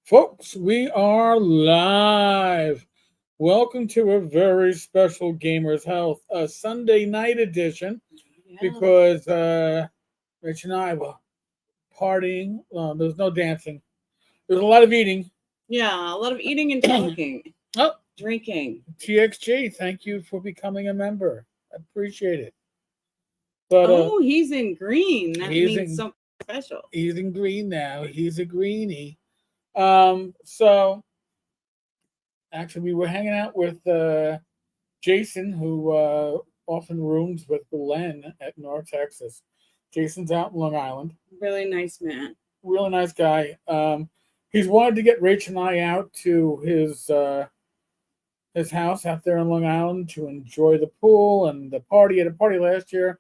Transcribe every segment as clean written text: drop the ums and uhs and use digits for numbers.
Folks, we are live. Welcome to a very special Gamers Health, a Sunday night edition, Yeah. because Rich and I were partying. There's no dancing. There's a lot of eating. Yeah, a lot of eating and talking, Oh, drinking. TXG, thank you for becoming a member. I appreciate it. But Oh, he's in green. That he's means in something special. he's in green now. He's a greenie. So actually, we were hanging out with Jason, who often rooms with Glenn at North Texas. Jason's out in Long Island. Really nice man. Really nice guy. He's wanted to get Rach and I out to his house out there in Long Island to enjoy the pool and the party. At a party last year,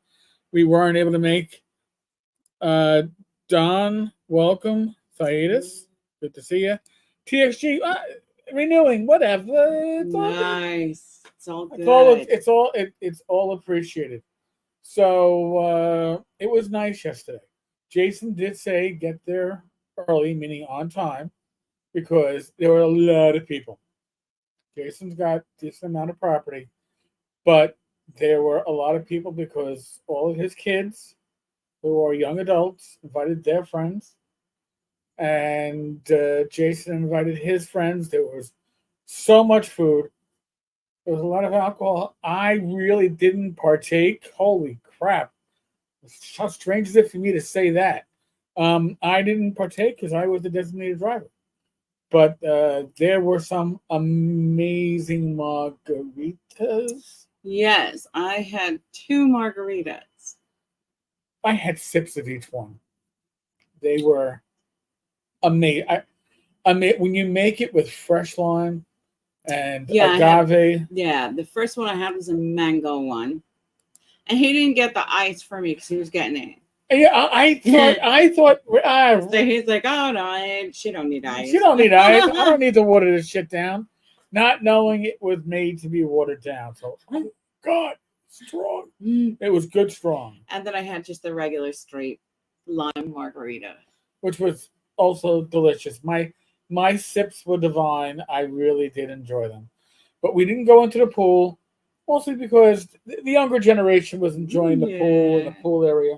we weren't able to make. Uh, Don, welcome. Thaitis, good to see you. TXG, renewing, whatever. It's all good. Nice. It's all good. It's all appreciated. So it was nice yesterday. Jason did say get there early, meaning on time, because there were a lot of people. Jason's got a decent amount of property, but there were a lot of people because all of his kids, who are young adults, invited their friends, and Jason invited his friends. There was so much food. There was a lot of alcohol. I really didn't partake. Holy crap. How strange is it for me to say that? I didn't partake because I was the designated driver. But there were some amazing margaritas. Yes, I had 2 margaritas. I had sips of each one. They were amazing. I mean, when you make it with fresh lime and agave. The first one I had was a mango one. And he didn't get the ice for me because he was getting it. Yeah, I thought. So he's like, oh no, she don't need ice. She don't need ice. I don't need to water this shit down. Not knowing it was made to be watered down. So, oh God, strong. It was good strong. And then I had just the regular straight lime margarita, which was also delicious. My sips were divine. I really did enjoy them. But we didn't go into the pool, mostly because the younger generation was enjoying the pool and the pool area.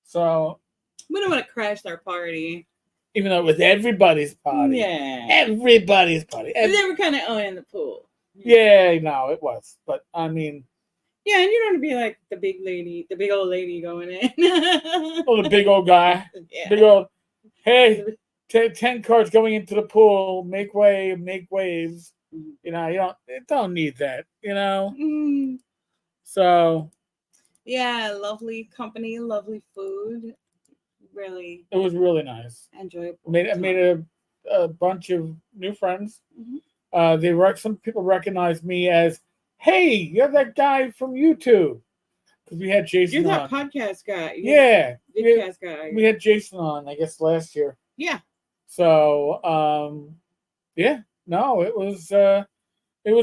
So we don't want to crash their party. Even though it was everybody's party. Yeah. Everybody's party. But they were kind of in the pool. Yeah, no, it was. But I mean. Yeah, and you don't want to be like the big old lady going in. Oh, the big old guy. Yeah. Big old, hey, 10 cards going into the pool, make way, make waves. You know, you don't need that, you know? So. Yeah, lovely company, lovely food. Really. It was really nice. Enjoyable. I made a bunch of new friends. Some people recognized me as, hey, you're that guy from YouTube. Because we had Jason You're on. that podcast guy. Yeah. Vidcast guy. We had Jason on, I guess, last year. Yeah. So, yeah. No, it was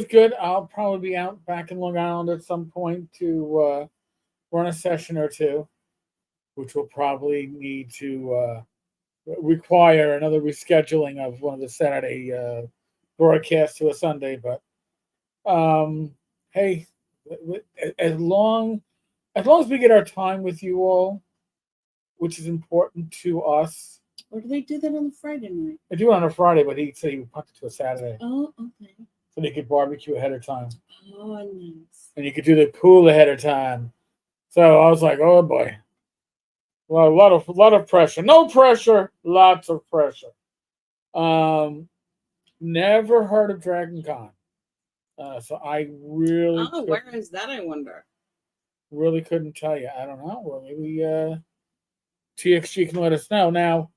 good. I'll probably be out back in Long Island at some point to run a session or two, which will probably need to require another rescheduling of one of the Saturday broadcasts to a Sunday. But hey, as long as we get our time with you all, which is important to us. Or do they do that on a Friday night? They do it on a Friday, but he said he would punt it to a Saturday. Oh, okay. So they could barbecue ahead of time. Oh, nice. And you could do the pool ahead of time. So I was like, oh boy. Well, a lot of pressure. No pressure, lots of pressure. Never heard of Dragon Con. So I really where is that, I wonder? Really couldn't tell you. I don't know. Well, maybe TXG can let us know. Now,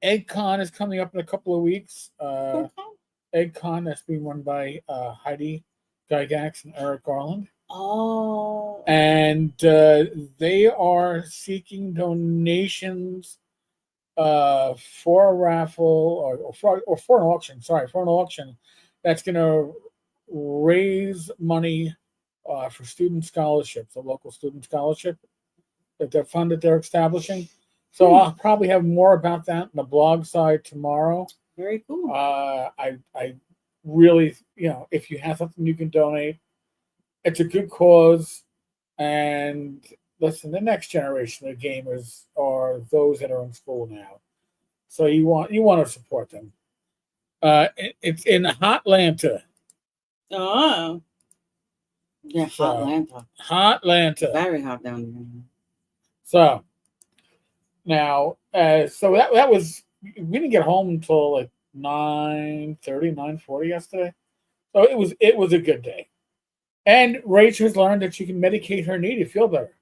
EggCon is coming up in a couple of weeks. EggCon, that's being run by Heidi Gygax and Eric Garland. Oh. And they are seeking donations for a raffle or for an auction. Sorry, for an auction that's going to raise money for student scholarships, a local student scholarship that they're establishing. So I'll probably have more about that on the blog side tomorrow. Very cool. I really, if you have something you can donate, it's a good cause. And listen, the next generation of gamers are those that are in school now. So you want to support them. It's in Hotlanta. Oh, yeah, So, hot Atlanta. Hotlanta. Very hot down there. So now, so that was we didn't get home until like 9:30, 9:40 yesterday. So it was a good day. And Rach has learned that she can medicate her knee to feel better.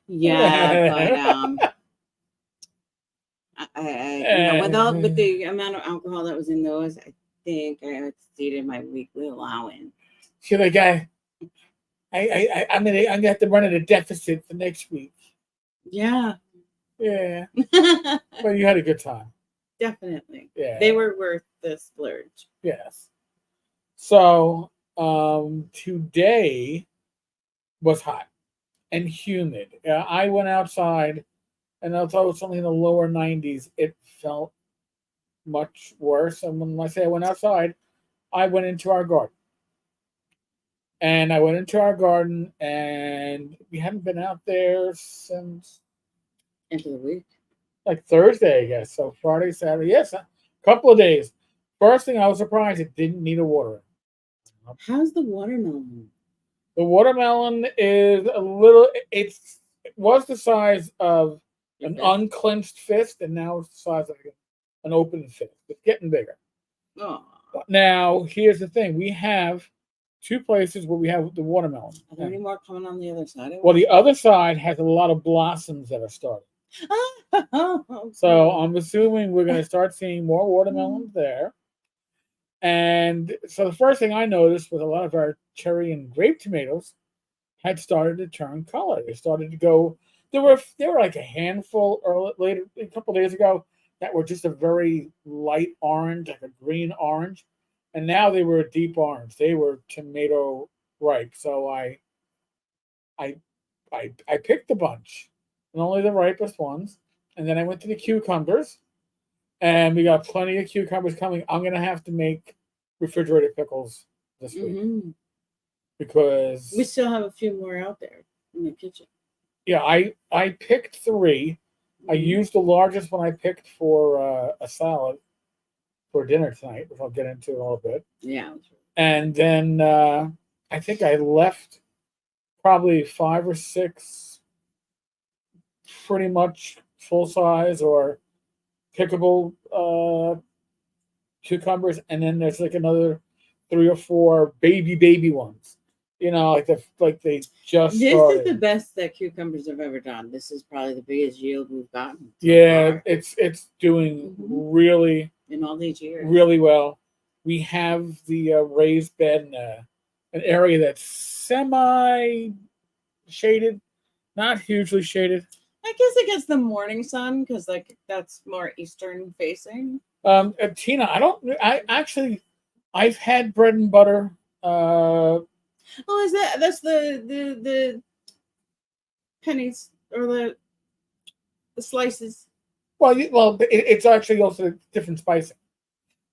Yeah, but with the amount of alcohol that was in those, I think I exceeded my weekly allowance. She's like, I'm gonna have to run at a deficit for next week. Yeah. Yeah, but you had a good time. Definitely. Yeah, They were worth the splurge. yes. So today was hot and humid. I went outside, and although it was only in the lower 90s, it felt much worse. And when I say I went outside, I went into our garden. And I went into our garden, and we haven't been out there since End of the week. like Thursday, I guess. So Friday, Saturday, yes, a couple of days. First thing I was surprised it didn't need a watering. How's the watermelon? The watermelon is a little. It was the size of an unclenched fist, and now it's the size of an open fist. It's getting bigger. Oh. Now, here's the thing: we have two places where we have the watermelon. Are there any more coming on the other side? Well, the other side has a lot of blossoms that are starting. So I'm assuming we're going to start seeing more watermelons there. And so the first thing I noticed was a lot of our cherry and grape tomatoes had started to turn color. They started to go. There were like a handful or later a couple of days ago that were just a very light orange, like a green orange, and now they were a deep orange. They were tomato ripe. So I I picked a bunch, and only the ripest ones. And then I went to the cucumbers, and we got plenty of cucumbers coming. I'm gonna have to make refrigerated pickles this week because we still have a few more out there in the kitchen. Yeah, I picked 3. I used the largest one I picked for a salad for dinner tonight, which I'll get into in a little bit. Yeah. And then I think I left probably 5 or 6 pretty much full size or pickable cucumbers, and then there's like another 3 or 4 baby ones. Like they just This started. is the best that cucumbers have ever done. This is probably the biggest yield we've gotten. Yeah, far. It's doing really in all these years really well. We have the raised bed in an area that's semi shaded, not hugely shaded. I guess it gets the morning sun because like that's more eastern facing. Tina, I've had bread and butter. Is that's the pennies or the slices? Well, it's actually also different spicing.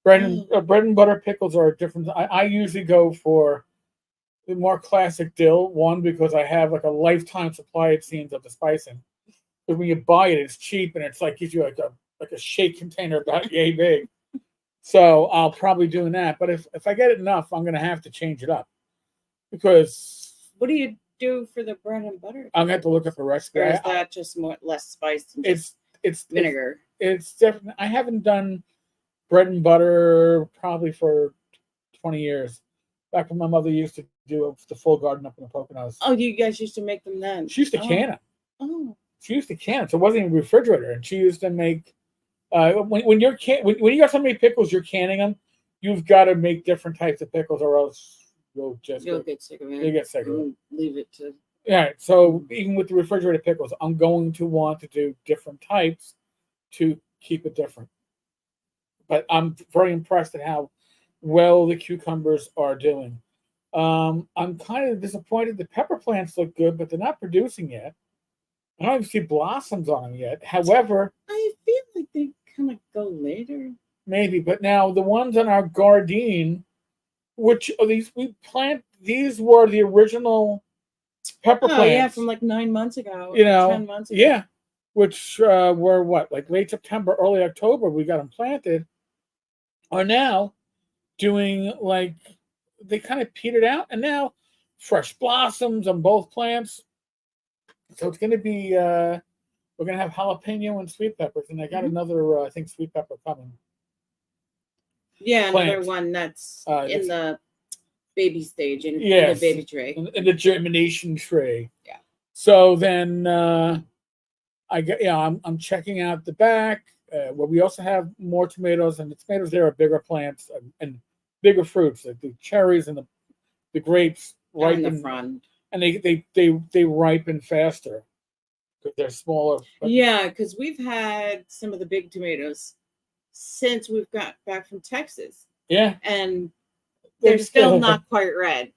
Bread and butter pickles are different. I usually go for the more classic dill one because I have like a lifetime supply, it seems, of the spicing. But when you buy it, it's cheap and it's like gives you like a shake container about yay big. So I'll probably do that. But if I get it enough, I'm gonna have to change it up. Because what do you do for the bread and butter? I'm gonna have to look up the recipe. Or is that just less spice than just it's vinegar? It's different. I haven't done bread and butter probably for 20 years. Back when my mother used to do the full garden up in the Poconos. Oh, you guys used to make them then? She used to can them. Oh. She used to can them, so it wasn't even a refrigerator. And she used to make when you got so many pickles, you're canning them. You've got to make different types of pickles, or else you'll get sick of it. You get sick of it. Leave it to. Yeah. So even with the refrigerated pickles, I'm going to want to do different types to keep it different. But I'm very impressed at how well the cucumbers are doing. I'm kind of disappointed. The pepper plants look good, but they're not producing yet. I don't even see blossoms on them yet. However, I feel like they kind of go later. maybe, but now the ones on our Gardein, which are these we plant, these were the original pepper Oh yeah, from plants, like 9 months ago, you know, 10 months ago. yeah, which were what, like late September, early October, we got them planted, are now doing like they kind of petered out, and now fresh blossoms on both plants. So it's going to be we're going to have jalapeno and sweet peppers, and I got Mhm. another I think sweet pepper coming Yeah, another plant. one that's in It's, the baby stage in the yes, baby tray. in the germination tray. Yeah. So then I get, I'm checking out the back where we also have more tomatoes, and the tomatoes there are bigger plants and bigger fruits, like the cherries and the grapes Are in the ripen, front. and they ripen faster because they're smaller. But Yeah, because we've had some of the big tomatoes since we've got back from Texas, yeah, and they're they're just still not quite red.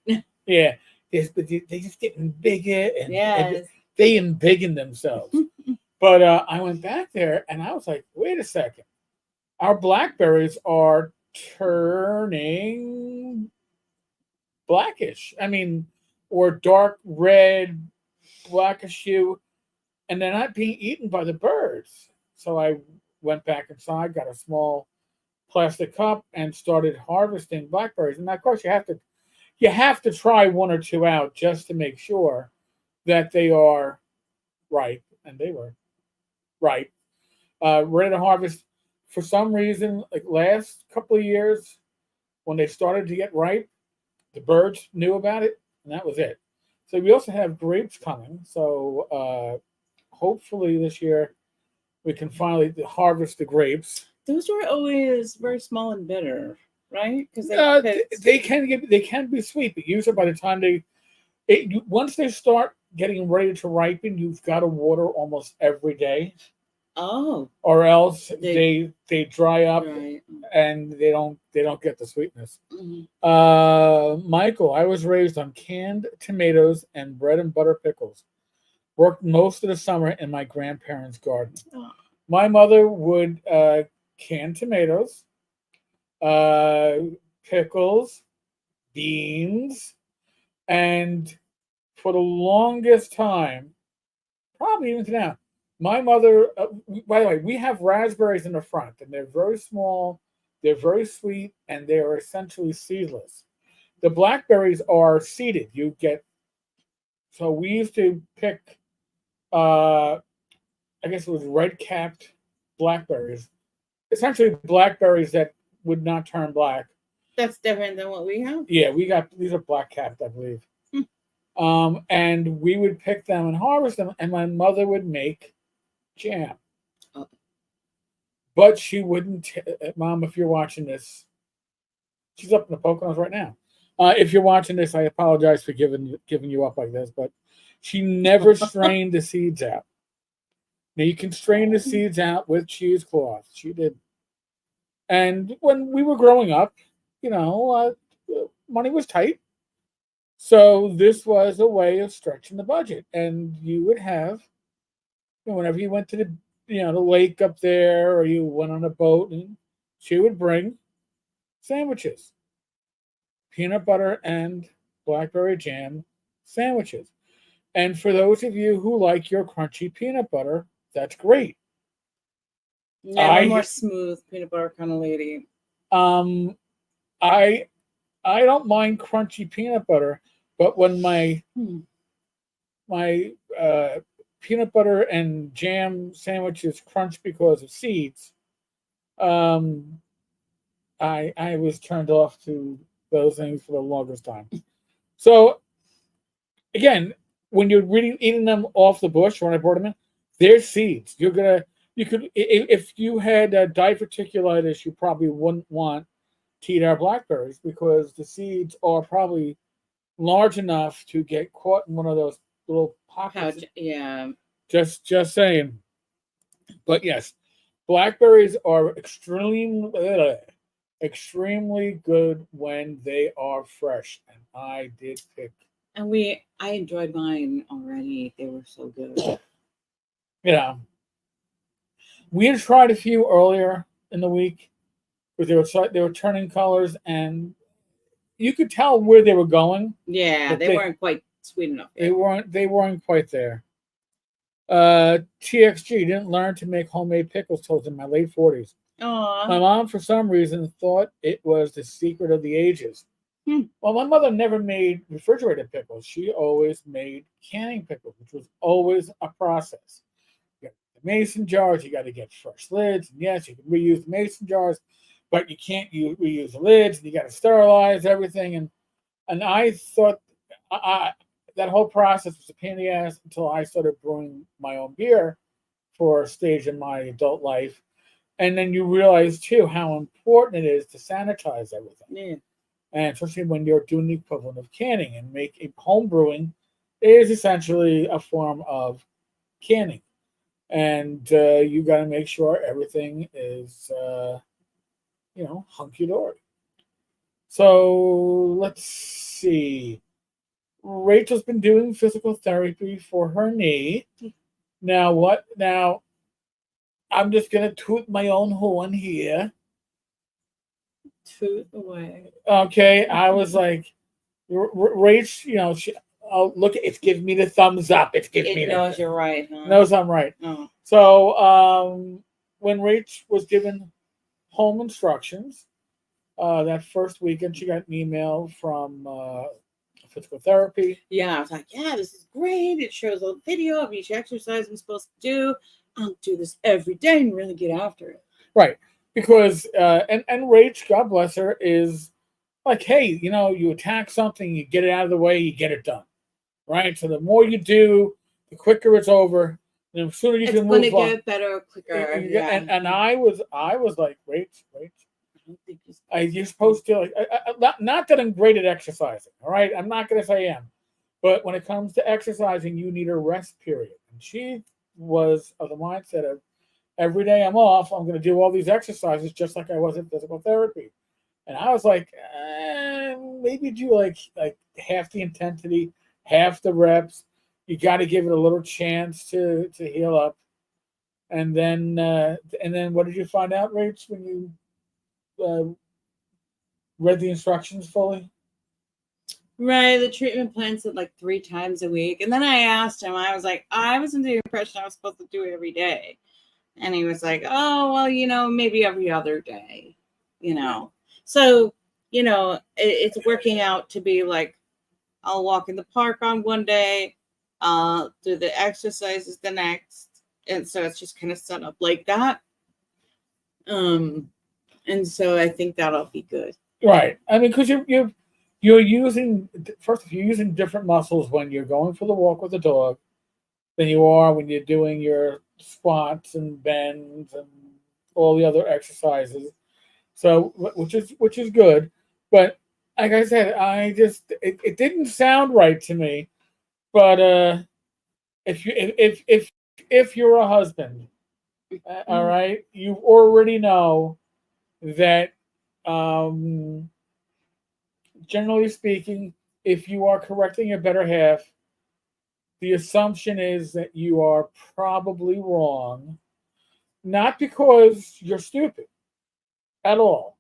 yeah, they just getting bigger and Yes. they embiggen themselves. But I went back there and I was like, wait a second, our blackberries are turning blackish. I mean, or dark red, blackish hue, and they're not being eaten by the birds. So I went back inside, got a small plastic cup, and started harvesting blackberries. And of course, you have to try one or two out just to make sure that they are ripe, and they were ripe, ready to harvest. For some reason, like last couple of years, when they started to get ripe, the birds knew about it, and that was it. So we also have grapes coming. So hopefully this year we can finally harvest the grapes. Those were always very small and bitter, right? Because they picked. They can be sweet, but usually by the time once they start getting ready to ripen, you've got to water almost every day, Oh, or else they they dry up right. and they don't get the sweetness. Mhm. Michael, I was raised on canned tomatoes and bread and butter pickles. Worked most of the summer in my grandparents' garden. Oh. My mother would can tomatoes, uh, pickles, beans, and for the longest time, probably even to now, my mother. By the way, we have raspberries in the front, and they're very small, they're very sweet, and they are essentially seedless. The blackberries are seeded. You get so we used to pick. I guess it was red capped blackberries, essentially blackberries that would not turn black. That's different than what we have. Yeah, we got these are black capped, I believe. Hmm. And we would pick them and harvest them, and my mother would make jam. Oh. But she wouldn't. Mom, if you're watching this, she's up in the Poconos right now. If you're watching this, I apologize for giving you up like this, but she never strained the seeds out. Now you can strain the Oh. seeds out with cheesecloth. She did. And when we were growing up, money was tight. So this was a way of stretching the budget. And you would have, whenever you went to the lake up there or you went on a boat, and she would bring sandwiches, peanut butter and blackberry jam sandwiches. And for those of you who like your crunchy peanut butter, that's great. Yeah, I'm a more I smooth peanut butter kind of lady. um I I don't mind crunchy peanut butter, but when Hmm. my peanut butter and jam sandwiches crunch because of seeds, um, I was turned off to those things for the longest time. So again, when you're really eating them off the bush, when I brought them in, they're seeds. You could if you had diverticulitis, you probably wouldn't want to eat our blackberries because the seeds are probably large enough to get caught in one of those little pockets. Pouch. Yeah. Just saying. But yes, blackberries are extremely good when they are fresh, and I did pick. And I enjoyed mine already. They were so good. You know, we had tried a few earlier in the week because they were turning colors, and you could tell where they were going. Yeah, But they weren't quite sweet enough yet. They weren't quite there. TXG didn't learn to make homemade pickles till in my late 40s. Aww. My mom, for some reason, thought it was the secret of the ages. Hmm. Well, my mother never made refrigerated pickles. She always made canning pickles, which was always a process. You got the mason jars, you got to get fresh lids. And yes, you can reuse the mason jars, but you can't reuse the lids, and you got to sterilize everything. And I thought that whole process was a pain in the ass until I started brewing my own beer for a stage in my adult life. And then you realize too how important it is to sanitize everything. Yeah. And especially when you're doing the equivalent of canning, and making home brewing is essentially a form of canning. And you got to make sure everything is, hunky dory. So let's see. Rachel's been doing physical therapy for her knee. Now, what? Now, I'm just going to toot my own horn here. Toot away. Okay, I was like, Rach, look, it's giving me the thumbs up. It's giving me. It knows you're right, huh? Knows I'm right. Oh. So, when Rach was given home instructions, that first weekend, she got an email from physical therapy. Yeah, I was like, yeah, this is great. It shows a video of each exercise I'm supposed to do. I'll do this every day and really get after it. Right. Because, and Rach, God bless her, is like, hey, you attack something, you get it out of the way, you get it done. Right? So the more you do, the quicker it's over. And the sooner you can move on. It's going to get better quicker. Yeah. And I was like, Rach. I don't think You're supposed to, not that I'm great at exercising, all right? I'm not going to say I am. But when it comes to exercising, you need a rest period. And she was of the mindset of, every day I'm off, I'm going to do all these exercises just like I was in physical therapy. And I was like, maybe do like half the intensity, half the reps. You got to give it a little chance to heal up. And then what did you find out, Rach, when you read the instructions fully? Right, the treatment plan said like 3 times a week. And then I asked him, I was like, I was under the impression I was supposed to do it every day. And he was like, oh, well, maybe every other day, So, it's working out to be like, I'll walk in the park on one day, do the exercises the next. And so it's just kind of set up like that. And so I think that'll be good. Right. I mean, because you're using, first, if you're using different muscles when you're going for the walk with the dog than you are when you're doing your squats and bends and all the other exercises. So, which is good. But like I said, it didn't sound right to me. But if you're a husband, all right, you already know that, generally speaking, if you are correcting your better half, the assumption is that you are probably wrong, not because you're stupid at all,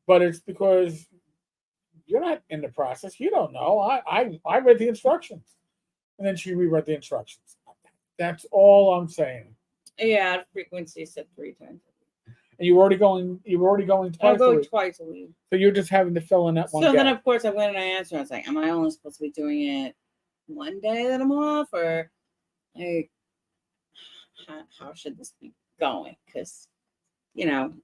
but it's because you're not in the process. You don't know. I read the instructions, and then she reread the instructions. That's all I'm saying. Yeah, frequency said 3 times. And you're already going twice. I'll go twice a week. So you're just having to fill in that one. So then, of course, I went and I answered. I was like, "Am I only supposed to be doing it one day that I'm off, or like how should this be going? Because it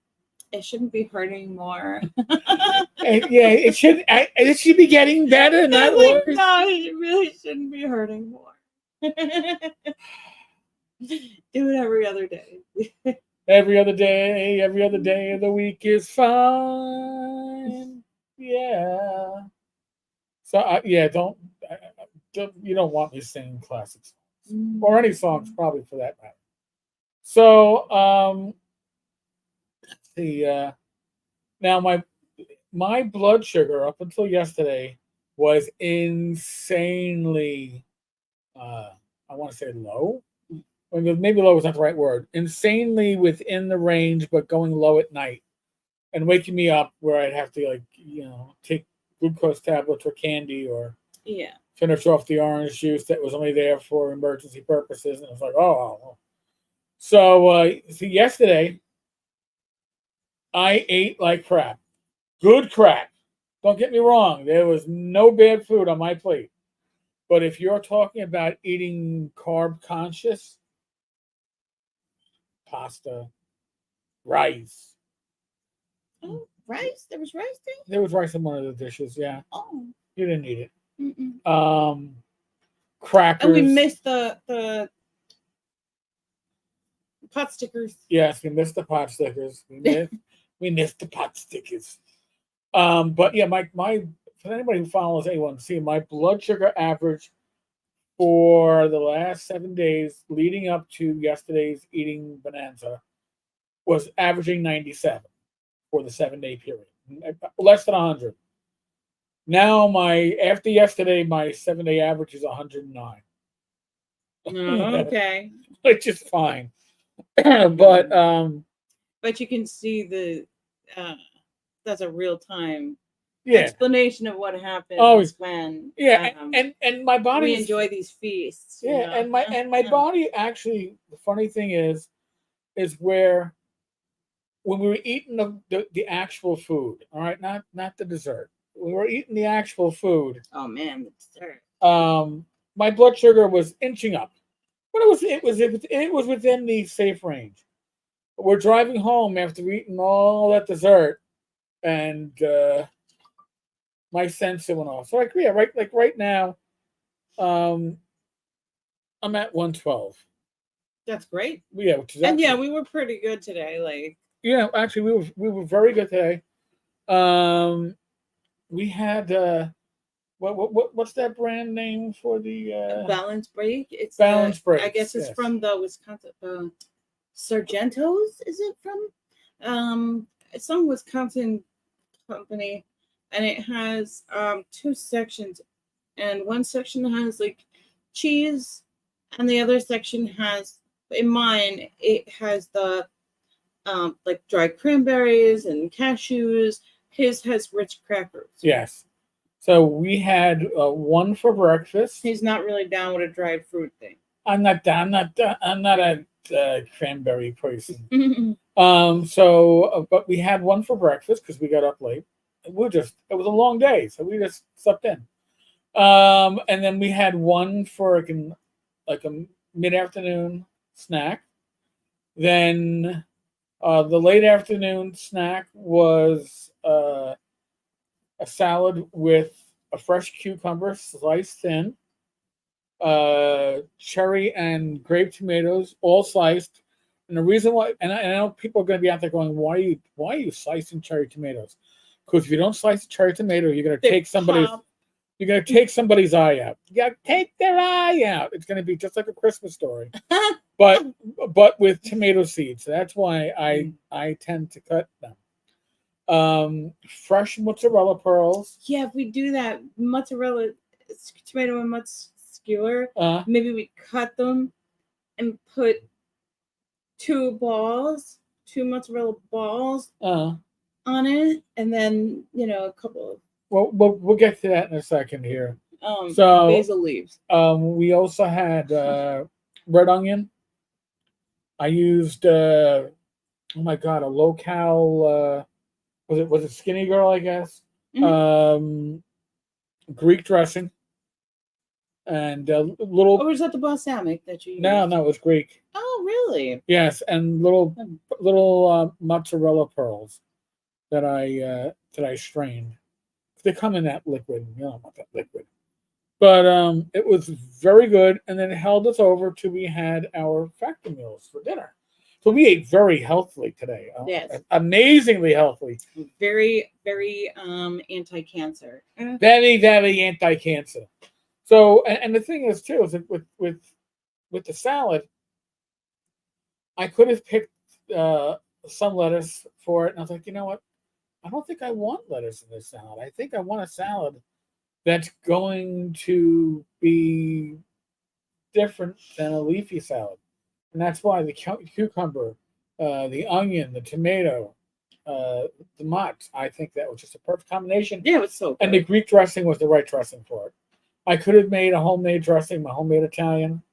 shouldn't be hurting more." Yeah, it should be getting better, not worse. No, it really shouldn't be hurting more. Do it every other day. Every other day of the week is fine. Yeah. So don't you don't want me singing classic songs or any songs, probably, for that matter. So let's see. Now my blood sugar up until yesterday was insanely, I want to say low. It maybe low is not the right word, insanely within the range, but going low at night and waking me up where I'd have to take glucose tablets or candy or Yeah. finish off the orange juice that was only there for emergency purposes. And it was like, oh. So yesterday I ate like crap. Good crap. Don't get me wrong. There was no bad food on my plate. But if you're talking about eating carb conscious, pasta, rice. Oh, rice? There was rice there? There was rice in one of the dishes, yeah. Oh. You didn't eat it. Mm-mm. Crackers. And we missed the pot stickers. Yes, we missed the pot stickers. We missed the pot stickers. But yeah, my for anybody who follows A1C, my blood sugar average for the last 7 days leading up to yesterday's eating bonanza was averaging 97 for the 7-day period, less than 100. Now after yesterday, my 7-day average is 109. Oh, okay. Which is fine. But you can see that's a real time yeah, explanation of what happens when and my body we enjoy these feasts. Yeah, and my body actually, the funny thing is where when we were eating the actual food, all right, not the dessert. We were eating the actual food. Oh man, the dessert. My blood sugar was inching up, but it was within the safe range. But we're driving home after eating all that dessert, and my sensor went off. So right now, I'm at 112. That's great. Yeah, we were pretty good today. Actually, we were very good today. We had what's that brand name for the Balance Break? It's Balance Break. I guess it's from the Wisconsin Sargentos. Is it from? It's some Wisconsin company, and it has 2 sections, and one section has like cheese, and the other section has, in mine, it has the like dried cranberries and cashews. His has rich crackers. Yes. So we had one for breakfast. He's not really down with a dried fruit thing. I'm not a cranberry person. But we had one for breakfast because we got up late. It was a long day, so we just slept in. And then we had one for like a mid-afternoon snack. Then the late afternoon snack was a salad with a fresh cucumber sliced thin, cherry and grape tomatoes all sliced. And the reason why, and I know people are going to be out there going, why are you slicing cherry tomatoes? Because if you don't slice a cherry tomato, you're going to take somebody's eye out. You got to take their eye out. It's going to be just like a Christmas Story, but with tomato seeds. So that's why I tend to cut them. Fresh mozzarella pearls. Yeah, if we do that mozzarella, tomato and mozz skewer, maybe we cut them and put 2 mozzarella balls on it, and then a couple of. Well, we'll get to that in a second here. Basil leaves. We also had red onion. I used oh my god, a low-cal was it Skinny Girl, I guess. Mm-hmm. Greek dressing and little. Or was that the balsamic that you used? No, it was Greek. Oh, really? Yes, and little mozzarella pearls that I strained. They come in that liquid. You don't want that liquid. But it was very good, and then it held us over till we had our factor meals for dinner. So we ate very healthily today. Yes. Amazingly healthy. Very, very anti-cancer. Very, very anti-cancer. So, and the thing is too, is that with the salad, I could have picked some lettuce for it, and I was like, you know what? I don't think I want lettuce in this salad. I think I want a salad that's going to be different than a leafy salad. and that's why the cucumber, the onion, the tomato, the mozz. I think that was just a perfect combination. Yeah, it was so good. And the Greek dressing was the right dressing for it. I could have made a homemade dressing, my homemade Italian,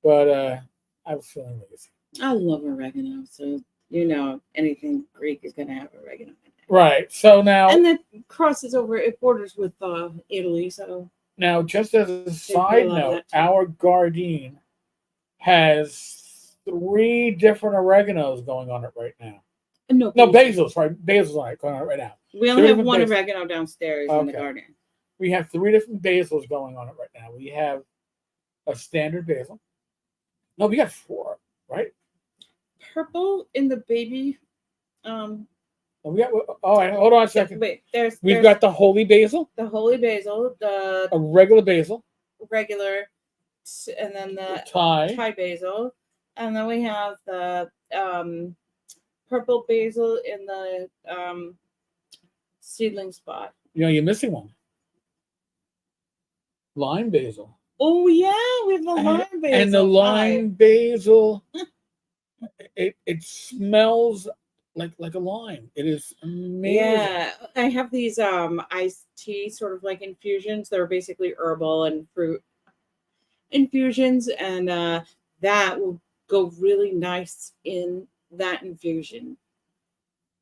but I was feeling lazy. I love oregano, so anything Greek is going to have oregano in it. Right. So now, and that crosses over. It borders with Italy, so now just as a side note, our Gardein has 3 different oreganos going on it right now. No, basils, right? Basils on it going on it right now. We only have one oregano downstairs in the garden. We have 3 different basils going on it right now. We have a standard basil. No, we got 4, right? Purple in the baby. We got. All right, hold on a second. Wait, we've got the holy basil. The holy basil, a regular basil. Regular, and then the Thai basil, and then we have the purple basil in the seedling spot. You're missing one. Lime basil. Oh yeah, we have the lime basil. And the lime basil, it smells like a lime. It is amazing. Yeah, I have these iced tea sort of like infusions. They're basically herbal and fruit infusions, and that will go really nice in that infusion.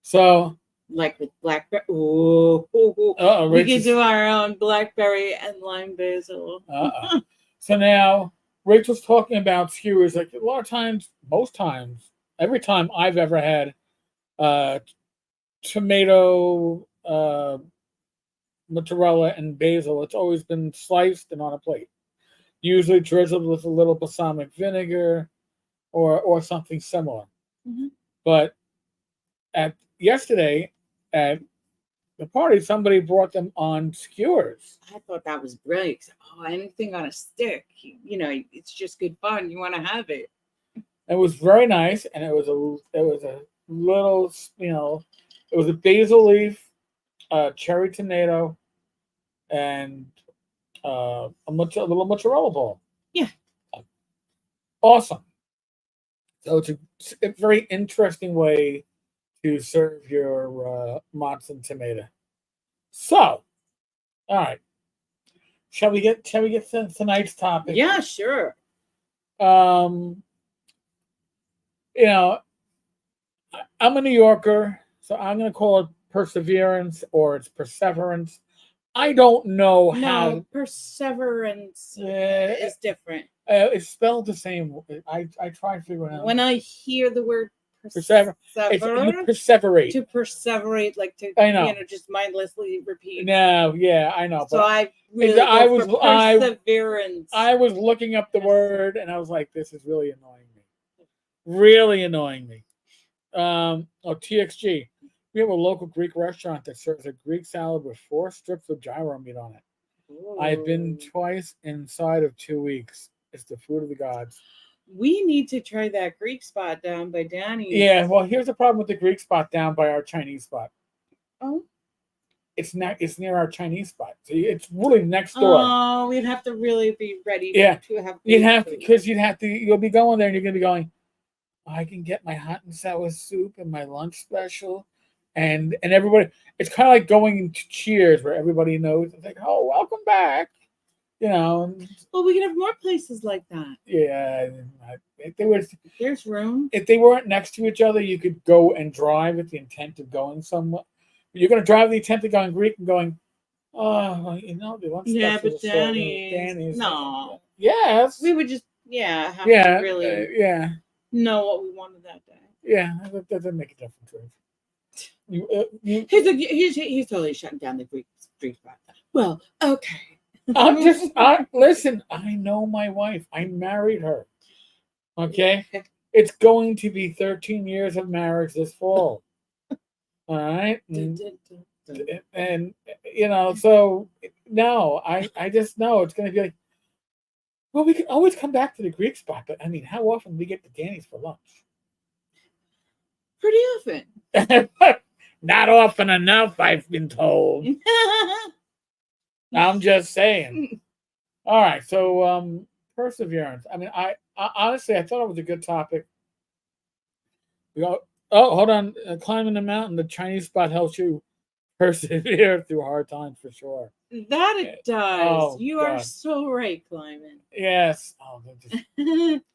So, like with blackberry. Oh, we can do our own blackberry and lime basil. So now Rachel's talking about skewers. Like a lot of times, most times, every time I've ever had tomato, mozzarella, and basil, it's always been sliced and on a plate. Usually drizzled with a little balsamic vinegar or something similar. Mm-hmm. But yesterday at the party, somebody brought them on skewers. I thought that was brilliant. Anything on a stick, it's just good fun. You want to have it. It was very nice, and it was a little, it was a basil leaf, cherry tomato, and a little mozzarella ball. Yeah. Awesome. So it's a very interesting way to serve your mozz and tomato. So, all right. Shall we get to tonight's topic? Yeah, sure. I'm a New Yorker, so I'm going to call it perseverance or it's perseverance. I don't know how. No, perseverance is different. It's spelled the same. I try to figure it out. When I hear the word perseverate, to perseverate, like to just mindlessly repeat. No, yeah, I know. So I was perseverance. I was looking up the word and I was like, this is really annoying me. Really annoying me. TXG. We have a local Greek restaurant that serves a Greek salad with 4 strips of gyro meat on it. Ooh. I've been twice inside of 2 weeks. It's the food of the gods. We need to try that Greek spot down by Danny's. Yeah, well, here's the problem with the Greek spot down by our Chinese spot. Oh? It's near our Chinese spot. So it's really next door. Oh, we'd have to really be ready to have you'll be going there and you're going to be going, I can get my hot and sour soup and my lunch special. And everybody, it's kind of like going to Cheers where everybody knows. It's like, oh, welcome back. Well, we can have more places like that. Yeah. There's room. If they weren't next to each other, you could go and drive with the intent of going somewhere. You're going to drive the intent of going Greek and going, oh, they want yeah, but Danny's. No. Yes. We would just, have to really know what we wanted that day. Yeah, that doesn't make a difference. He's totally shutting down the Greek street spot. Well, okay. Listen, I know my wife. I married her. Okay? It's going to be 13 years of marriage this fall. All right? And so, no, I just know it's going to be like, well, we can always come back to the Greek spot, but I mean, how often do we get to Danny's for lunch? Pretty often. Not often enough, I've been told. I'm just saying. All right, so perseverance. I mean, honestly, I thought it was a good topic. We go, oh, hold on. Climbing the mountain, the Chinese spot helps you persevere through hard times for sure. That it does. Oh, You are God. so right, Clyman. Yes. Oh,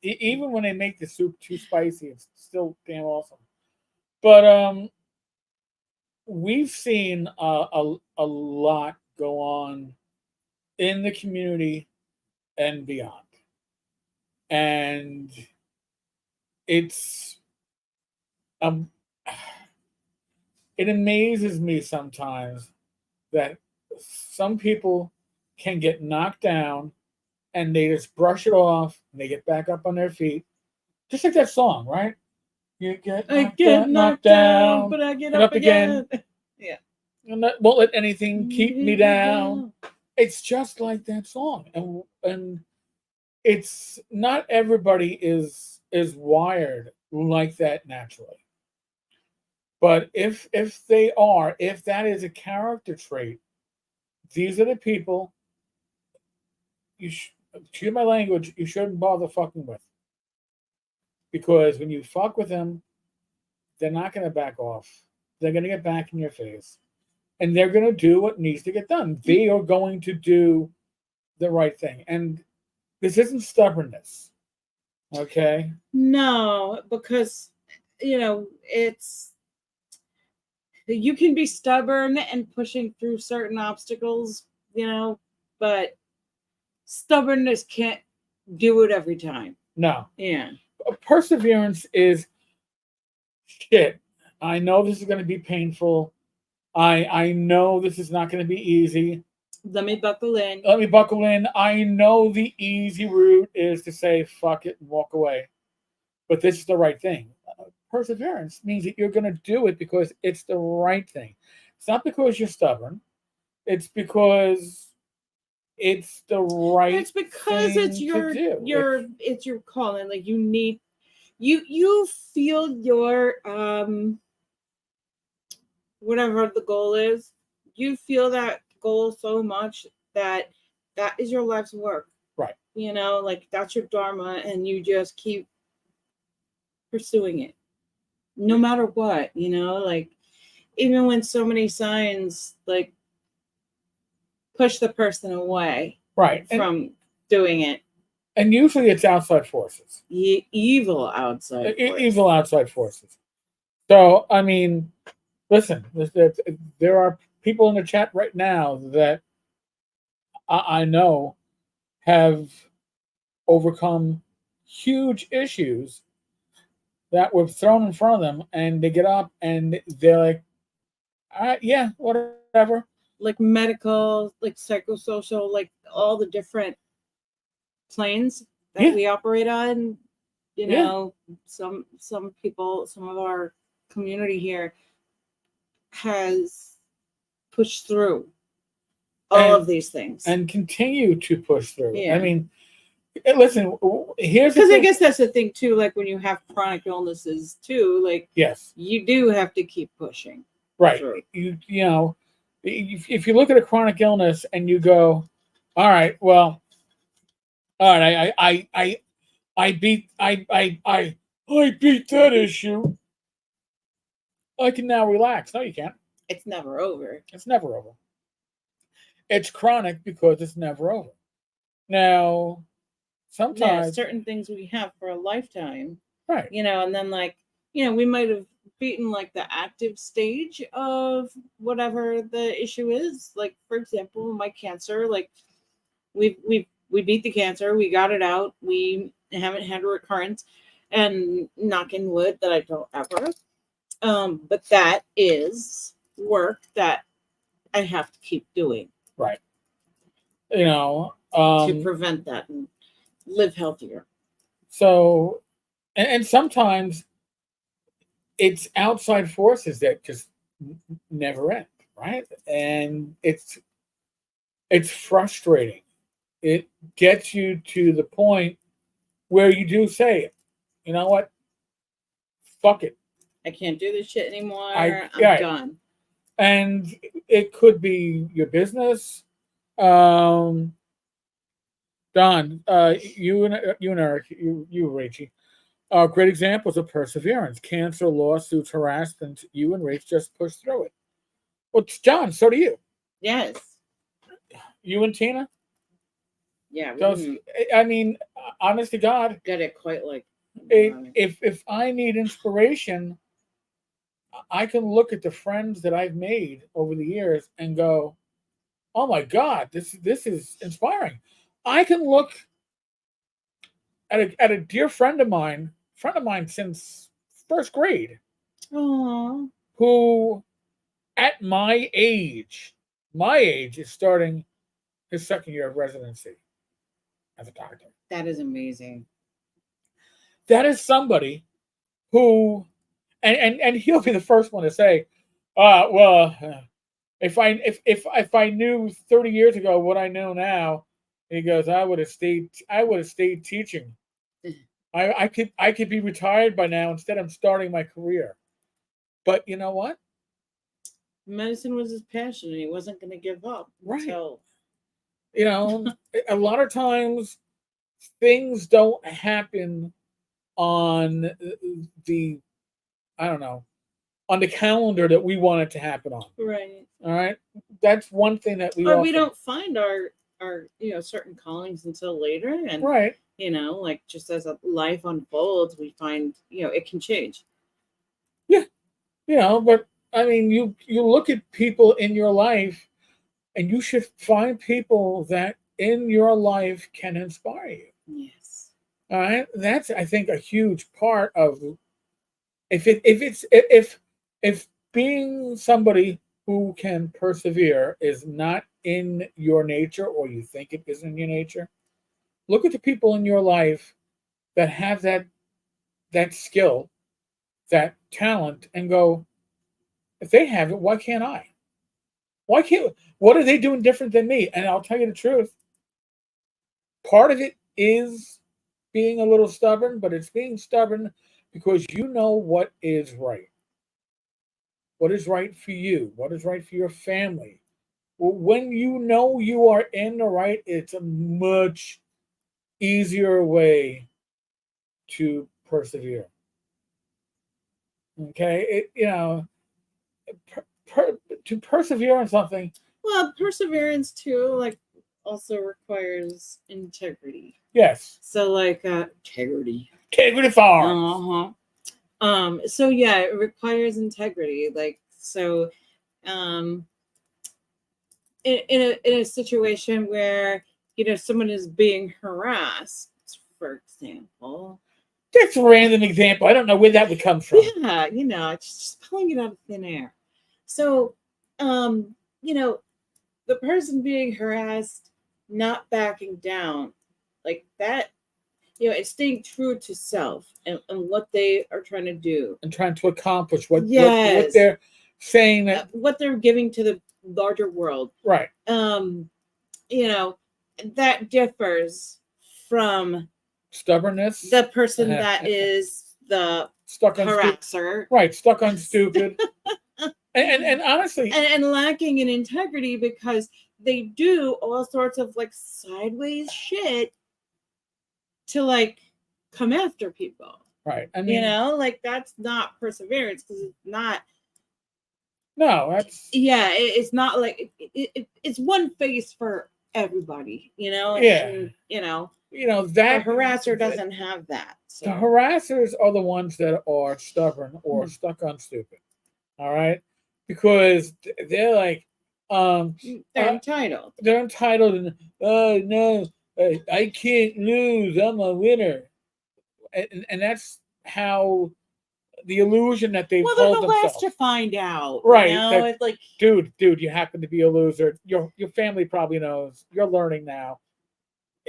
even when they make the soup too spicy, it's still damn awesome. But we've seen a lot go on in the community and beyond, and it's um, it amazes me sometimes that some people can get knocked down and they just brush it off and they get back up on their feet, just like that song, right? You get I knocked get down, knocked knocked down, down, but I get and up up again. again. Yeah. And won't let anything keep me down. Down. It's just like that song, and it's not everybody is wired like that naturally. But if they are, if that is a character trait, these are the people you excuse my language, you shouldn't bother fucking with, because when you fuck with them, they're not going to back off. They're going to get back in your face, and they're going to do what needs to get done. They are going to do the right thing, and this isn't stubbornness. Okay. No, because it's you can be stubborn and pushing through certain obstacles, but stubbornness can't do it every time. No. Yeah. Perseverance is shit. I know this is going to be painful. I know this is not going to be easy. Let me buckle in. Let me buckle in. I know the easy route is to say fuck it and walk away, but this is the right thing. Perseverance means that you're going to do it because it's the right thing. It's not because you're stubborn. It's because it's the right. It's because thing it's your to do. it's your calling. Like you feel your whatever the goal is, you feel that goal so much that that is your life's work. Right. Like that's your dharma, and you just keep pursuing it no matter what. Like even when so many signs like push the person away right from doing it, and usually it's outside forces. Evil outside forces. Evil outside forces. So I mean, listen, there are people in the chat right now that I know have overcome huge issues that were thrown in front of them, and they get up and they're like, yeah, whatever. Like medical, like psychosocial, like all the different planes that we operate on. Some people, some of our community here has pushed through all of these things and continue to push through. Yeah. I mean, listen, here's because I guess that's the thing too. Like when you have chronic illnesses too, like yes, you do have to keep pushing. Right. Through. You know, if you look at a chronic illness and you go, all right, well, all right, I beat that issue. I can now relax. No, you can't. It's never over. It's never over. It's chronic because it's never over. Now, sometimes certain things we have for a lifetime, right? And then we might have beaten like the active stage of whatever the issue is. Like for example, my cancer, like we beat the cancer, we got it out, we haven't had a recurrence, and knocking wood that I don't ever. But that is work that I have to keep doing. Right. To prevent that and live healthier. So, and sometimes it's outside forces that just never end, right? And it's frustrating. It gets you to the point where you do say, you know what? Fuck it. I can't do this shit anymore. I'm done. And it could be your business. Don, you and Eric, you Rachie, are great examples of perseverance. Cancer, lawsuits, harassment. You and Rach just pushed through it. Well, John, so do you. Yes. You and Tina. Yeah. We Those, didn't I mean, honest to God, get it quite like. if I need inspiration, I can look at the friends that I've made over the years and go, "Oh my God, this is inspiring." I can look at a dear friend of mine since first grade, Oh, who at my age is starting his second year of residency as a doctor. that is amazing. That is somebody who, and he'll be the first one to say, well, if I knew 30 years ago what I know now, he goes, I would have stayed teaching. I could be retired by now instead of starting my career. But you know what? Medicine was his passion, and he wasn't going to give up Right. until. You know, a lot of times things don't happen on the, I don't know, on the calendar that we want it to happen on. Right. All right. That's one thing that we Or often, we don't find our certain callings until later, and right. like just as a life unfolds, we find it can change. Yeah. But I mean, you look at people in your life, and you should find people that in your life can inspire you. Yes. All right. That's, I think, a huge part of, if being somebody who can persevere is not in your nature, or you think it is in your nature, look at the people in your life that have that skill, that talent, and go, if they have it, why can't I? Why can't? What are they doing different than me? And I'll tell you the truth. Part of it is being a little stubborn, but it's being stubborn because you know what is right. What is right for you? What is right for your family? Well, when you know you are in the right, it's a much easier way to persevere. Okay, per, to persevere on something. Well, perseverance too, like, also requires integrity. Yes, So, like, integrity. integrity farms. Uh huh. So yeah, it requires integrity. Like, so, um, in a situation where someone is being harassed, for example. That's a random example. I don't know where that would come from. Yeah, it's just pulling it out of thin air. So, um, the person being harassed, not backing down, like that, it's staying true to self and what they are trying to do And trying to accomplish what Yes. they're saying that what they're giving to the larger world. right. You know, that differs from Stubbornness. the person that is the Stuck on harasser. Right, stuck on stupid. and honestly, and lacking in integrity, because they do all sorts of like sideways shit to like come after people. right. I mean, like that's not perseverance, because it's not. No, that's Yeah, it's not like it's one face for everybody. Yeah. And, that the harasser doesn't have that. So. The harassers are the ones that are stubborn or Mhm. stuck on stupid. All right, because they're like, They're entitled. They're entitled, and oh no, I can't lose. I'm a winner, and that's how the illusion that they've Well, told they're the themselves. last to find out, Right? It's like, dude, you happen to be a loser. Your family probably knows. You're learning now.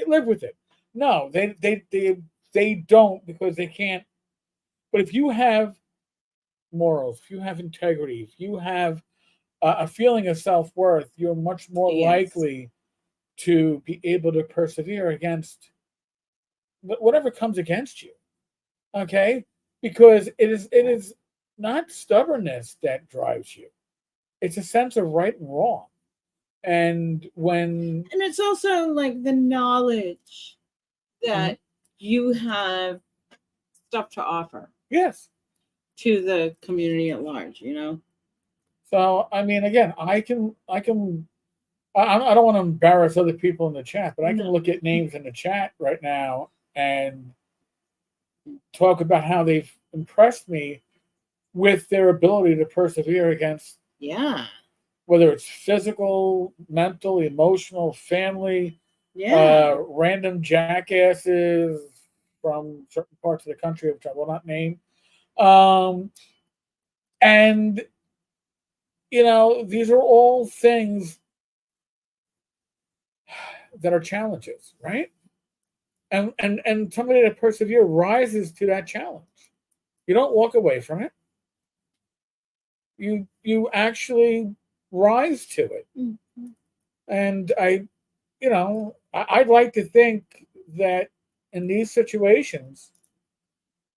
Live with it. No, they don't, because they can't. But if you have morals, if you have integrity, if you have a feeling of self worth, you're much more Yes. likely to be able to persevere against whatever comes against you. Okay, because it is not stubbornness that drives you; it's a sense of right and wrong. And when And it's also like the knowledge that you have stuff to offer yes. to the community at large, you know? So I mean, again, I don't want to embarrass other people in the chat, but I can No. look at names in the chat right now and talk about how they've impressed me with their ability to persevere against Yeah. whether it's physical, mental, emotional, family, Yeah. random jackasses from certain parts of the country, which I will not name. Um, and these are all things that are challenges, right? And somebody that persevere rises to that challenge. You don't walk away from it. You actually rise to it. Mm-hmm. And I'd like to think that in these situations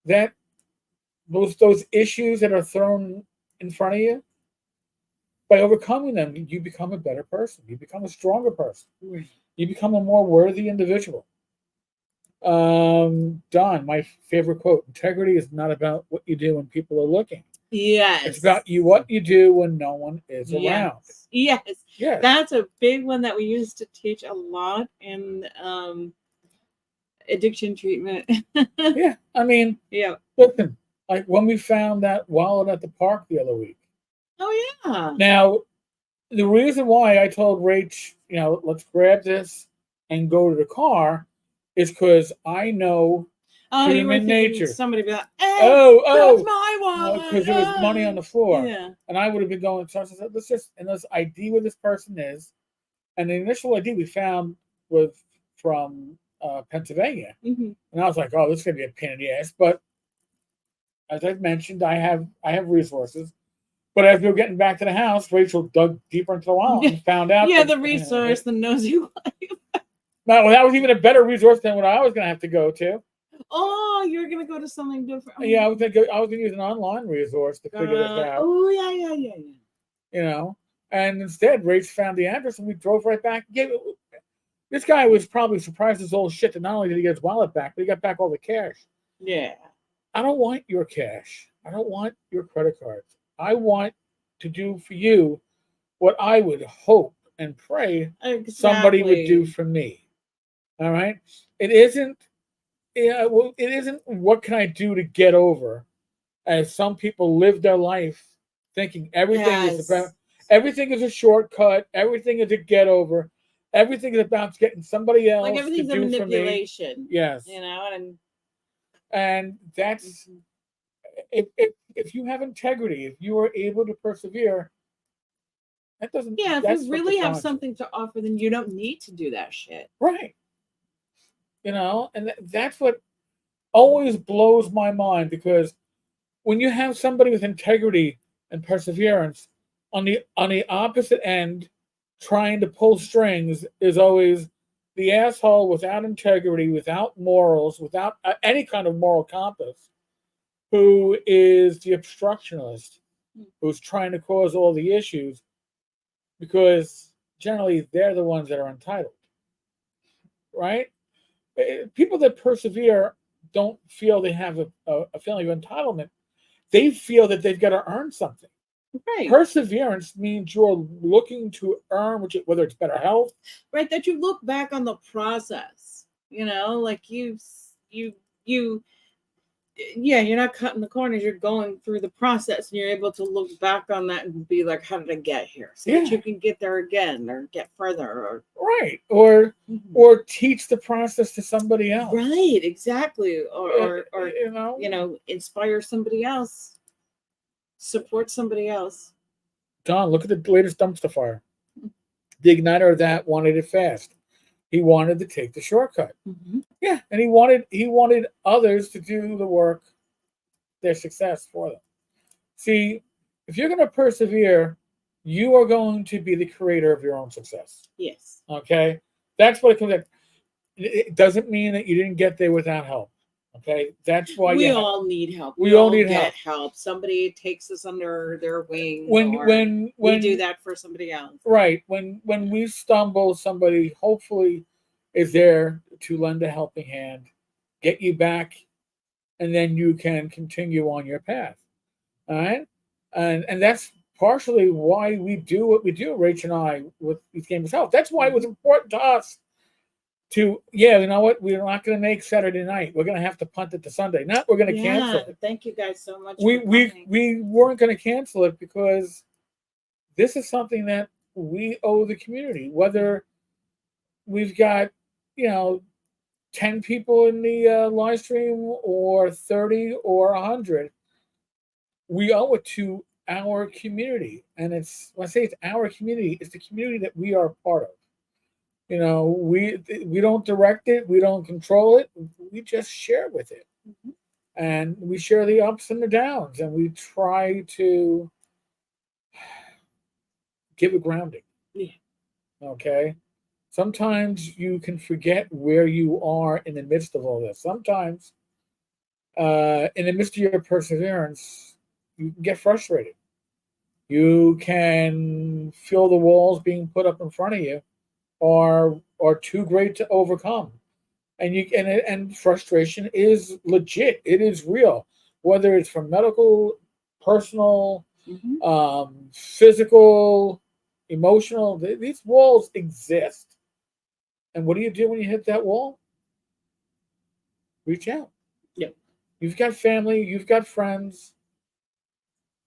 that those issues that are thrown in front of you, by overcoming them, you become a better person. You become a stronger person. Right. You become a more worthy individual. Don, my favorite quote: "Integrity is not about what you do when people are looking. Yes. It's about what you do when no one is around." Yes. Yes. That's a big one that we used to teach a lot in addiction treatment. Yeah. I mean, Yeah. listen, like when we found that wallet at the park the other week. Oh yeah. Now, the reason why I told Rach, let's grab this and go to the car is because I know Oh, you were human thinking nature. somebody be like, "Hey, Oh, that's my wallet." because there was money on the floor. Yeah. And I would have been going, so I said, let's ID where this person is. And the initial ID we found was from Pennsylvania. Mm-hmm. And I was like, oh, this is going to be a pain in the ass. But as I've mentioned, I have resources. But as we were getting back to the house, Rachel dug deeper into the wallet and found out. Yeah, the resource, the nosy wife. Well, that was even a better resource than what I was going to have to go to. Oh, you're gonna go to something different. Oh. Yeah, I was going to use an online resource to figure this out. Oh yeah. And instead, Rach found the address and we drove right back. This guy was probably surprised as all shit that not only did he get his wallet back, but he got back all the cash. Yeah. I don't want your cash. I don't want your credit cards. I want to do for you what I would hope and pray somebody would do for me. All right? It isn't what can I do to get over, as some people live their life thinking everything is a shortcut, everything is a get over, everything is about getting somebody else like everything's to do a manipulation. For me. Yes. And that's if you have integrity, if you are able to persevere, that doesn't. Yeah, if you really have something to offer, then you don't need to do that shit. Right. And that's what always blows my mind, because when you have somebody with integrity and perseverance, on the opposite end, trying to pull strings is always the asshole without integrity, without morals, without any kind of moral compass, who is the obstructionist, who's trying to cause all the issues, because generally they're the ones that are entitled, right? People that persevere don't feel they have a feeling of entitlement. They feel that they've got to earn something. Right. Perseverance means you're looking to earn, whether it's better health. Right. That you look back on the process, like you're not cutting the corners. You're going through the process, and you're able to look back on that and be like, "How did I get here?" So that you can get there again, or get further, or right, or teach the process to somebody else. Right, exactly, or inspire somebody else, support somebody else. Don, look at the latest dumpster fire. The igniter of that wanted it fast. He wanted to take the shortcut. Mm-hmm. Yeah, and he wanted others to do the work, their success for them. See, if you're going to persevere, you are going to be the creator of your own success. Yes. Okay? That's what it comes at. It doesn't mean that you didn't get there without help. Okay, that's why we all need help. we We all all need get help. help. Somebody takes us under their wing, when or when we do when that for somebody else. right when we stumble, somebody hopefully is there to lend a helping hand, get you back, and then you can continue on your path. All right, and that's partially why we do what we do, Rach and I, with these games of health. That's why it was important to us to, yeah, you know what, we're not going to make Saturday night. We're going to have to punt it to Sunday. Not we're going to cancel it. Thank you guys so much. We weren't going to cancel it because this is something that we owe the community. Whether we've got, you know, 10 people in the live stream or 30 or 100, we owe it to our community. And it's, when I say it's our community, it's the community that we are part of. You know, we don't direct it, we don't control it, we just share with it. Mm-hmm. And we share the ups and the downs, and we try to give a grounding. Yeah. Okay. Sometimes you can forget where you are in the midst of all this. Sometimes, in the midst of your perseverance, you can get frustrated. You can feel the walls being put up in front of you are too great to overcome, and frustration is legit. It is real, whether it's from medical, personal, physical, emotional. These walls exist. And what do you do when you hit that wall? Reach out. Yep. You've got family, you've got friends.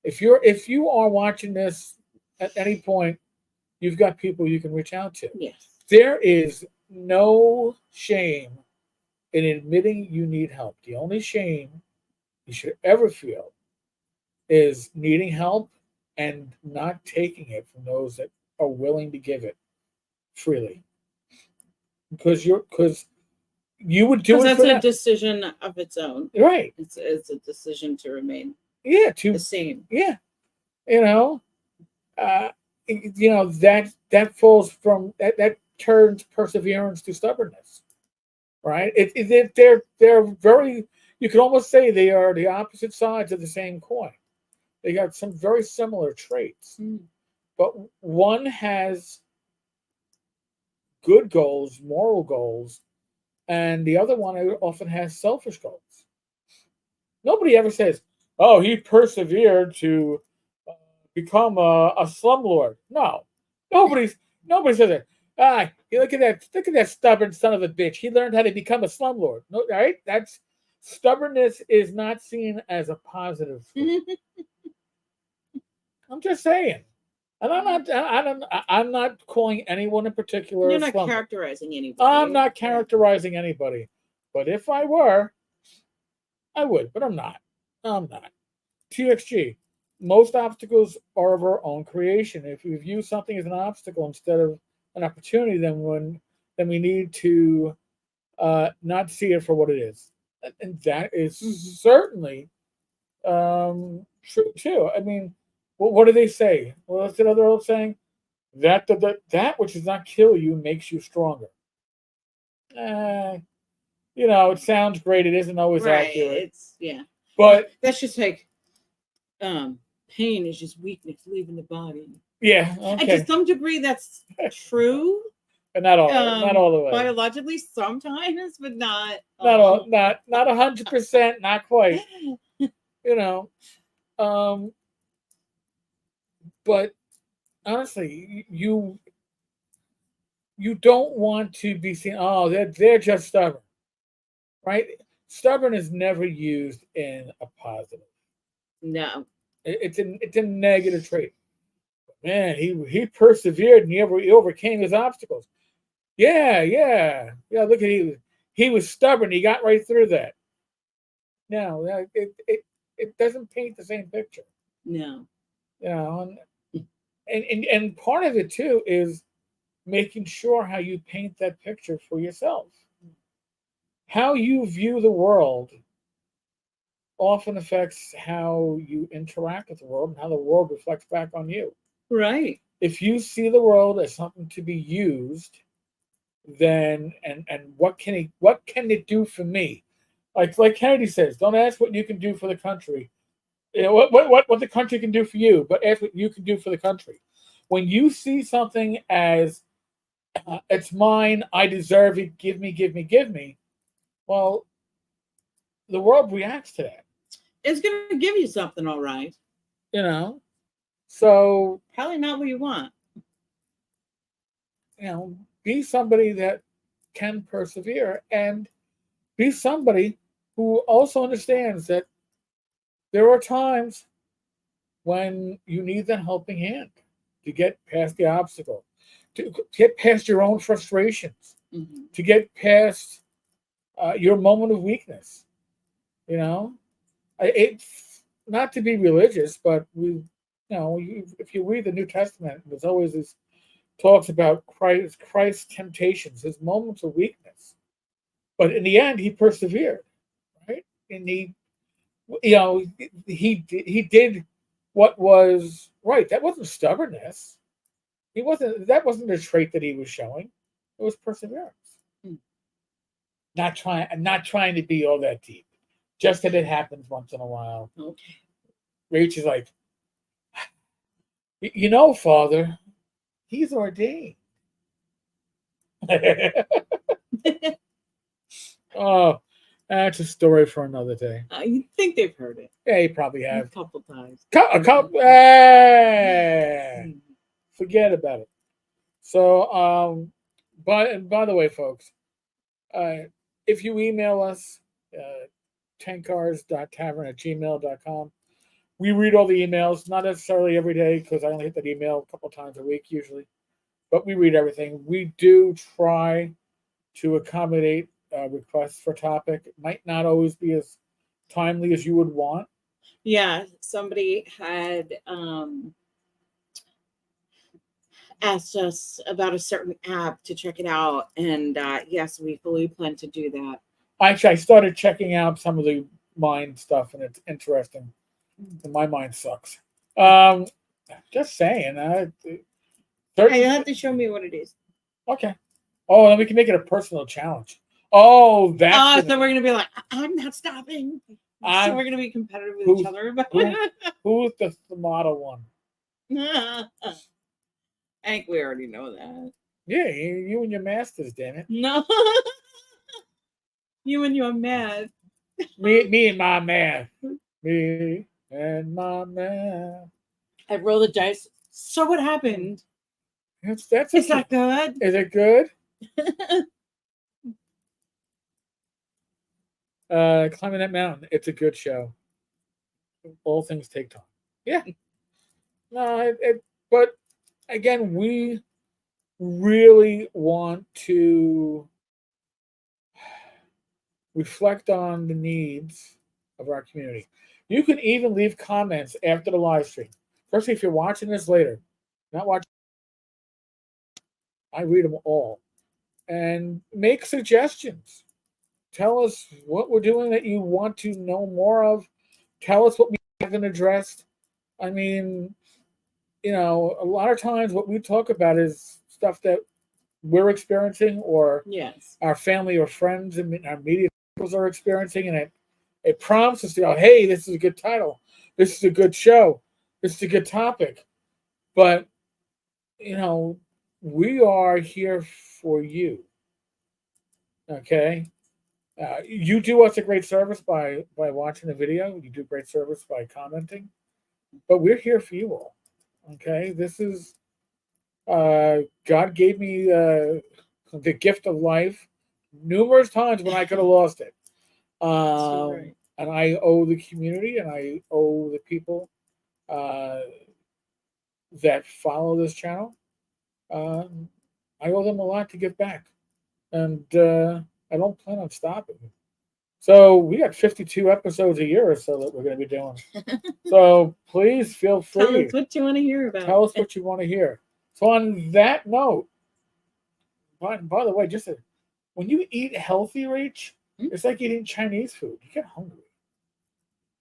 If you are watching this at any point, you've got people you can reach out to. Yes. There is no shame in admitting you need help. The only shame you should ever feel is needing help and not taking it from those that are willing to give it freely. Because you would do it that's for a them. decision of its own. Right. It's a decision to remain the same. Yeah. You know, that falls from that turns perseverance to stubbornness. Right? They're very, you could almost say they are the opposite sides of the same coin. They got some very similar traits. But one has good goals, moral goals, and the other one often has selfish goals. Nobody ever says, "Oh, he persevered to become a slumlord." No, nobody says it. Ah, look at that stubborn son of a bitch. He learned how to become a slumlord. No, right? That's stubbornness is not seen as a positive thing. I'm just saying. And I'm not calling anyone in particular. You're not characterizing anybody. I'm not characterizing anybody. But if I were, I would. But I'm not. TXG. Most obstacles are of our own creation. If we view something as an obstacle instead of an opportunity, then we need to not see it for what it is. And that is certainly true too. I mean, what do they say? What's that other old saying? That which does not kill you makes you stronger. It sounds great. It isn't always accurate. But that's just like pain is just weakness leaving the body. Yeah, okay. And to some degree, that's true. But not all the way. Biologically, sometimes, but not 100%, not quite. But honestly, you don't want to be seen. Oh, they're just stubborn, right? Stubborn is never used in a positive. No, it's a negative trait. Man, he persevered and he overcame his obstacles. Yeah. Look at he was stubborn. He got right through that. No, it doesn't paint the same picture. No, and part of it too is making sure how you paint that picture for yourself. How you view the world often affects how you interact with the world and how the world reflects back on you. Right. If you see the world as something to be used, then and what can it do for me? Like Kennedy says, don't ask what you can do for the country. You know, what the country can do for you, but ask what you can do for the country. When you see something as it's mine, I deserve it, give me, give me, give me. Well, the world reacts to that. It's going to give you something, all right. You know, so Probably not what you want. be somebody that can persevere and be somebody who also understands that there are times when you need that helping hand to get past the obstacle, to get past your own frustrations, to get past your moment of weakness. You know, it's not to be religious, but if you read the New Testament, there's always this talks about Christ's temptations, his moments of weakness, but in the end, he persevered, right? And he did what was right. That wasn't stubbornness. That wasn't a trait that he was showing. It was perseverance. Not trying to be all that deep. Just that it happens once in a while. Okay. Rach is like, Father, he's ordained. Oh, that's a story for another day. You think they've heard it? Yeah, you probably have. A couple times. A couple. Forget about it. So, by the way, folks, if you email us, tenkars.tavern@gmail.com, we read all the emails, not necessarily every day because I only hit that email a couple times a week usually, but we read everything. We do try to accommodate requests for topic. It might not always be as timely as you would want. Yeah, somebody had asked us about a certain app to check it out, and yes, we fully plan to do that. Actually, I started checking out some of the mind stuff, and it's interesting. My mind sucks. Just saying. You have to show me what it is. Okay. Oh, then we can make it a personal challenge. Oh, that's. So we're gonna be like, I'm not stopping. So we're gonna be competitive with each other. Who's the model one? I think we already know that. Yeah, you and your masters, damn it. No. You and your math. Me and my math. Me and my math. I rolled the dice. So what happened? Is that good? Is it good? Climbing that mountain. It's a good show. All things take time. Yeah. No, but again, we really want to reflect on the needs of our community. You can even leave comments after the live stream. Especially if you're watching this later. Not watching. I read them all. And make suggestions. Tell us what we're doing that you want to know more of. Tell us what we haven't addressed. I mean, a lot of times what we talk about is stuff that we're experiencing or our family or friends and our media are experiencing, and it prompts us to go, hey, this is a good title. This is a good show. This is a good topic. But, we are here for you. Okay? You do us a great service by watching the video. You do great service by commenting. But we're here for you all. Okay? This is God gave me the gift of life numerous times when I could have lost it. And I owe the community and I owe the people that follow this channel. I owe them a lot to give back. And I don't plan on stopping. So we got 52 episodes a year or so that we're going to be doing. So please feel free. Tell us what you want to hear about. Tell us what you want to hear. So on that note, by the way, when you eat healthy, Rach, it's like eating Chinese food. You get hungry.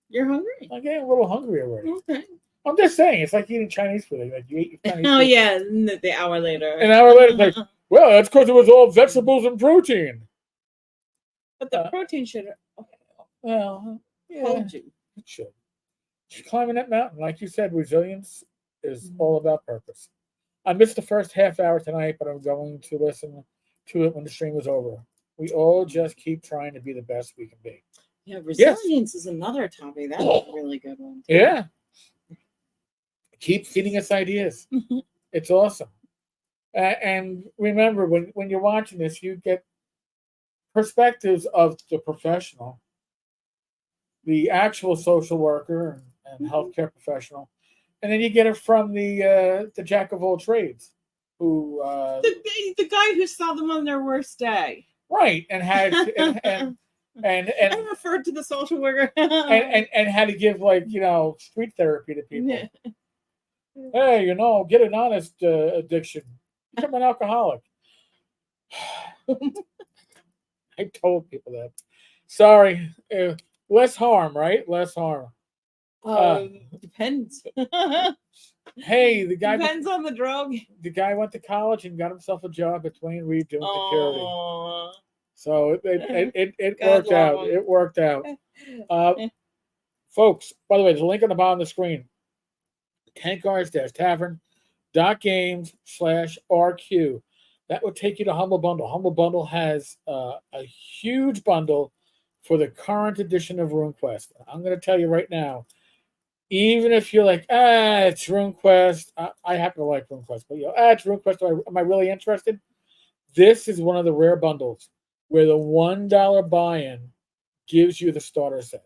You're hungry? I'm getting a little hungry already. Okay. I'm just saying, it's like eating Chinese food. Like you eat your Chinese food. Yeah, the hour later. An hour later, it's like, well, that's because it was all vegetables and protein. But the protein should. Okay. Well, yeah, Told you. it should. Just climbing that mountain, like you said, resilience is all about purpose. I missed the first half hour tonight, but I'm going to listen to it when the stream is over. We all just keep trying to be the best we can be. Yeah, Yes. resilience is another topic. That's a really good one. Too. Yeah. Keep feeding us ideas. It's awesome. And remember, when you're watching this, you get perspectives of the professional, the actual social worker and healthcare professional, and then you get it from the jack of all trades, who the guy who saw them on their worst day, right, and had and referred to the social worker and had to give street therapy to people. Yeah. Hey, get an honest addiction. Become an alcoholic. I told people that. Sorry. Less harm, right? Less harm. Depends. Hey, the guy depends on the drug. The guy went to college and got himself a job at Twain Reed doing security. So it worked out. It worked out. Folks, by the way, there's a link on the bottom of the screen. Tankars-tavern.games/RQ. That would take you to Humble Bundle. Humble Bundle has a huge bundle for the current edition of RuneQuest. I'm going to tell you right now, even if you're like, it's RuneQuest. I happen to like RuneQuest, but it's RuneQuest. Am I really interested? This is one of the rare bundles where the $1 buy-in gives you the starter set.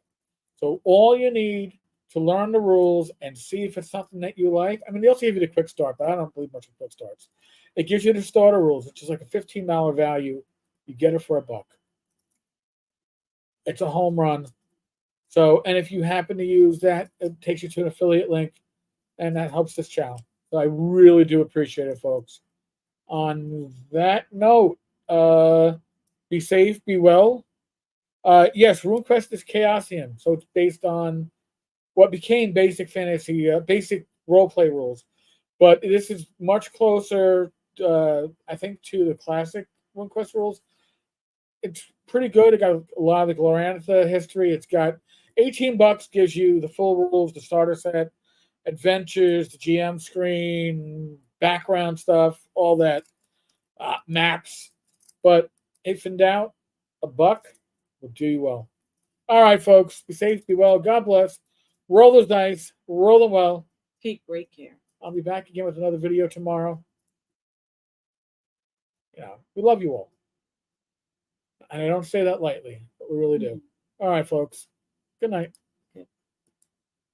So all you need to learn the rules and see if it's something that you like. I mean, they also give you the quick start, but I don't believe much in quick starts. It gives you the starter rules, which is like a $15 value. You get it for $1. It's a home run. So, and if you happen to use that, it takes you to an affiliate link, and that helps this channel. So I really do appreciate it, folks. On that note, be safe, be well. Yes, RuneQuest is Chaosium, so it's based on what became basic fantasy, basic roleplay rules. But this is much closer, I think, to the classic RuneQuest rules. It's pretty good. It got a lot of the Glorantha history. It's got $18 gives you the full rules, the starter set, adventures, the GM screen, background stuff, all that, maps. But if in doubt, $1 will do you well. All right, folks, be safe, be well. God bless. Roll those dice, roll them well. Take great care. I'll be back again with another video tomorrow. We love you all. And I don't say that lightly, but we really do. All right, folks. Good night.